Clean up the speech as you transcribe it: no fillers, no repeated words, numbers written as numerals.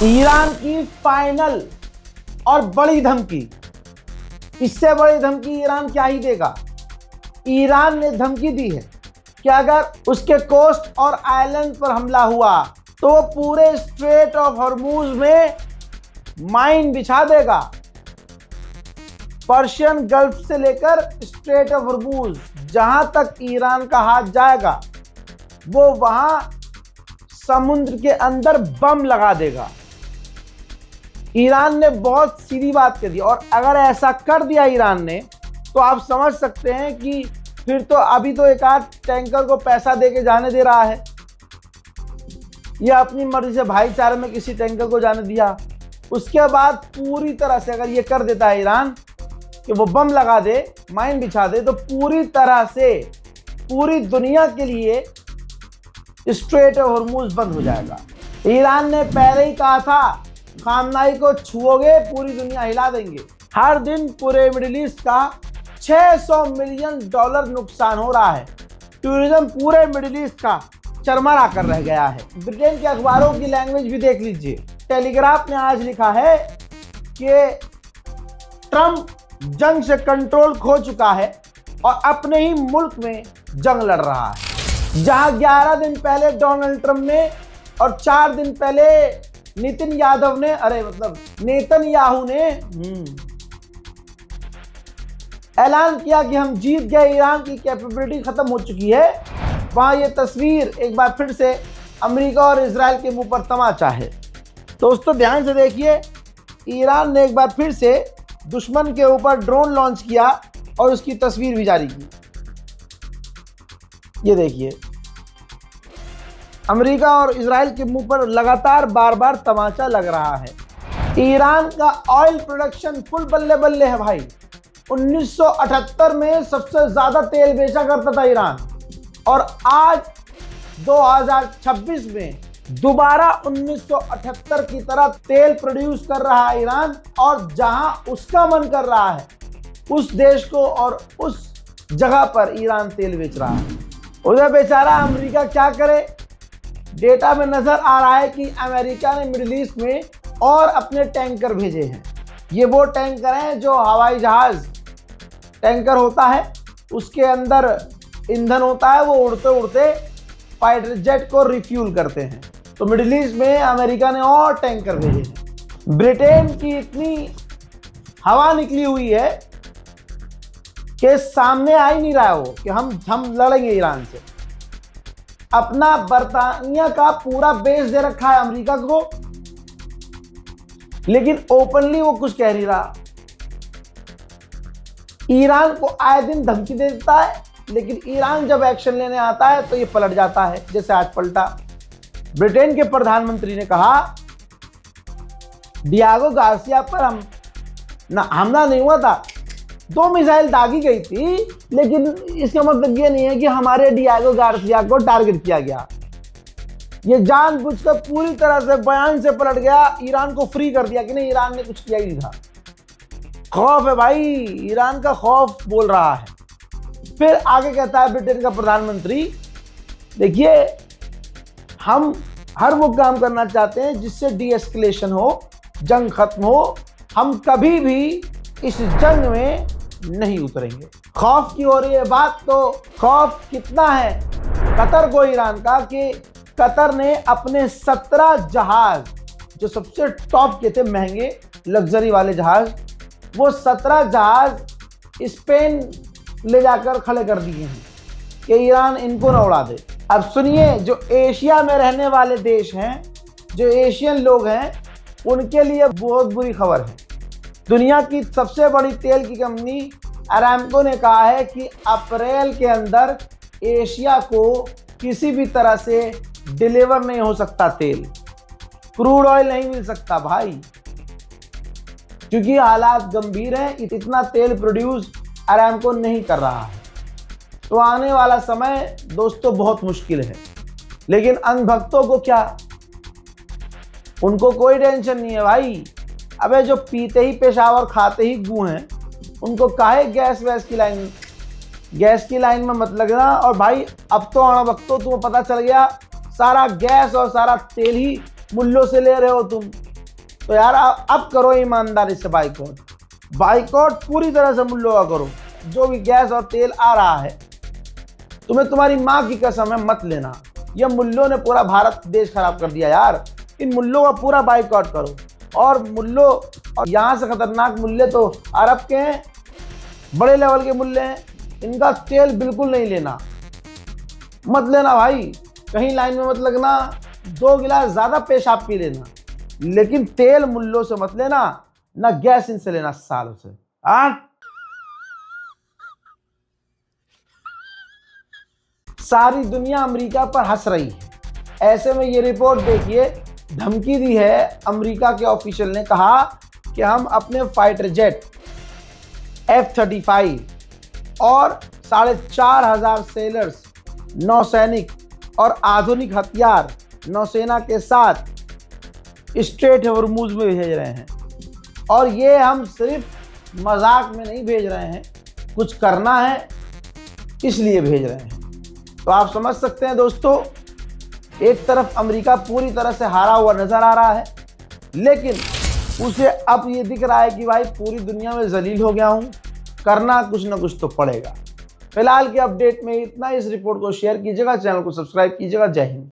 Iran की final और बड़ी धमकी। इससे बड़ी धमकी ईरान क्या ही देगा। ईरान ने धमकी दी है कि अगर उसके कोस्ट और आइलैंड पर हमला हुआ तो वो पूरे स्ट्रेट ऑफ हॉर्मूज में माइन बिछा देगा। पर्शियन गल्फ से लेकर स्ट्रेट ऑफ हॉर्मूज जहां तक ईरान का हाथ जाएगा वो वहां समुद्र के अंदर बम लगा देगा। ईरान ने बहुत सीधी बात कर दी, और अगर ऐसा कर दिया ईरान ने तो आप समझ सकते हैं कि फिर तो अभी तो एक आध टैंकर को पैसा दे के जाने दे रहा है, या अपनी मर्जी से भाईचारे में किसी टैंकर को जाने दिया। उसके बाद पूरी तरह से अगर ये कर देता है ईरान कि वो बम लगा दे, माइन बिछा दे, तो पूरी तरह से पूरी दुनिया के लिए स्ट्रेट ऑफ हॉर्मूज बंद हो जाएगा। ईरान ने पहले ही कहा था खामनाई को छुओगे पूरी दुनिया हिला देंगे। हर दिन पूरे मिडिल ईस्ट का $600 मिलियन नुकसान हो रहा है। टूरिज्म पूरे मिडिल ईस्ट का चरमरा कर रह गया है। ब्रिटेन के अखबारों की लैंग्वेज भी देख लीजिए। टेलीग्राफ ने आज लिखा है कि ट्रंप जंग से कंट्रोल खो चुका है और अपने ही मुल्क में जंग लड़ रहा है। जहां 11 दिन पहले डोनाल्ड ट्रंप ने और 4 दिन पहले नेतन्याहू ने ऐलान किया कि हम जीत गए, ईरान की कैपेबिलिटी खत्म हो चुकी है, वहां ये तस्वीर एक बार फिर से अमेरिका और इजराइल के मुंह पर तमाचा है। दोस्तों ध्यान से देखिए, ईरान ने एक बार फिर से दुश्मन के ऊपर ड्रोन लॉन्च किया और उसकी तस्वीर भी जारी की। ये देखिए, अमेरिका और इजराइल के मुंह पर लगातार बार बार तमाचा लग रहा है। ईरान का ऑयल प्रोडक्शन फुल बल्ले बल्ले है भाई। 1978 में सबसे ज्यादा तेल बेचा करता था ईरान, और आज 2026 में दोबारा 1978 की तरह तेल प्रोड्यूस कर रहा है ईरान, और जहां उसका मन कर रहा है उस देश को और उस जगह पर ईरान तेल बेच रहा है। उधर बेचारा अमेरिका क्या करे। डेटा में नजर आ रहा है कि अमेरिका ने मिडिल ईस्ट में और अपने टैंकर भेजे हैं। ये वो टैंकर हैं जो हवाई जहाज टैंकर होता है, उसके अंदर ईंधन होता है, वो उड़ते उड़ते फाइटर जेट को रिफ्यूल करते हैं। तो मिडिल ईस्ट में अमेरिका ने और टैंकर भेजे हैं। ब्रिटेन की इतनी हवा निकली हुई है कि सामने आ ही नहीं रहा है वो कि हम लड़ेंगे ईरान से। अपना बर्तानिया का पूरा बेस दे रखा है अमेरिका को, लेकिन ओपनली वो कुछ कह नहीं रहा। ईरान को आए दिन धमकी दे देता है, लेकिन ईरान जब एक्शन लेने आता है तो ये पलट जाता है, जैसे आज पलटा। ब्रिटेन के प्रधानमंत्री ने कहा डियागो गार्सिया पर हमला नहीं हुआ था, 2 मिसाइल दागी गई थी, लेकिन इसका मतलब ये नहीं है कि हमारे डियागो गार्सिया को टारगेट किया गया। ये जानबूझकर पूरी तरह से बयान से पलट गया, ईरान को फ्री कर दिया कि नहीं, ईरान ने कुछ किया ही नहीं था। खौफ है भाई, ईरान का खौफ बोल रहा है। फिर आगे कहता है ब्रिटेन का प्रधानमंत्री, देखिए हम हर वो काम करना चाहते हैं जिससे डीएस्केलेशन हो, जंग खत्म हो। हम कभी भी इस जंग में नहीं उतरेंगे। खौफ की हो रही है बात, तो खौफ कितना है कतर को ईरान का कि कतर ने अपने 17 जहाज, जो सबसे टॉप के थे, महंगे लग्जरी वाले जहाज, वो 17 जहाज स्पेन ले जाकर खड़े कर दिए हैं कि ईरान इनको न उड़ा दे। अब सुनिए, जो एशिया में रहने वाले देश हैं, जो एशियन लोग हैं, उनके लिए बहुत बुरी खबर है। दुनिया की सबसे बड़ी तेल की कंपनी अरामको ने कहा है कि अप्रैल के अंदर एशिया को किसी भी तरह से डिलीवर नहीं हो सकता तेल। क्रूड ऑयल नहीं मिल सकता भाई, क्योंकि हालात गंभीर हैं। इतना तेल प्रोड्यूस अरामको नहीं कर रहा है। तो आने वाला समय दोस्तों बहुत मुश्किल है। लेकिन अंधभक्तों को क्या, उनको कोई टेंशन नहीं है भाई। अबे जो पीते ही पेशाब और खाते ही गू हैं, उनको काहे गैस की लाइन में मत लगना। और भाई अब तो अणभक्तों तुम्हें पता चल गया, सारा गैस और सारा तेल ही मुल्लों से ले रहे हो तुम। तो यार अब करो ईमानदारी से बाइकआउट पूरी तरह से मुल्लों का करो। जो भी गैस और तेल आ रहा है, तुम्हें तुम्हारी माँ की कसम है मत लेना। ये मुल्लों ने पूरा भारत देश खराब कर दिया यार। इन मुल्लों का पूरा बाइकआउट करो। और मुल्लों, और यहाँ से खतरनाक मुल्ले तो अरब के हैं, बड़े लेवल के मुल्ले हैं। इनका तेल बिल्कुल नहीं लेना, मत लेना भाई। कहीं लाइन में मत लगना, 2 गिलास ज़्यादा पेशाब पी लेना, लेकिन तेल मुल्लों से मत लेना, ना गैस इनसे लेना सालों से। सारी दुनिया अमेरिका पर हंस रही है। ऐसे में ये रिपोर्ट देखिए, धमकी दी है अमेरिका के ऑफिशियल ने, कहा कि हम अपने फाइटर जेट F-35 और 4,500 सेलर्स, नौसैनिक और आधुनिक हथियार नौसेना के साथ स्ट्रेट हॉर्मुज में भेज रहे हैं। और ये हम सिर्फ मजाक में नहीं भेज रहे हैं, कुछ करना है इसलिए भेज रहे हैं। तो आप समझ सकते हैं दोस्तों, एक तरफ अमेरिका पूरी तरह से हारा हुआ नजर आ रहा है, लेकिन उसे अब ये दिख रहा है कि भाई पूरी दुनिया में जलील हो गया हूँ, करना कुछ ना कुछ तो पड़ेगा। फिलहाल की अपडेट में इतना। इस रिपोर्ट को शेयर कीजिएगा, चैनल को सब्सक्राइब कीजिएगा। जय हिंद।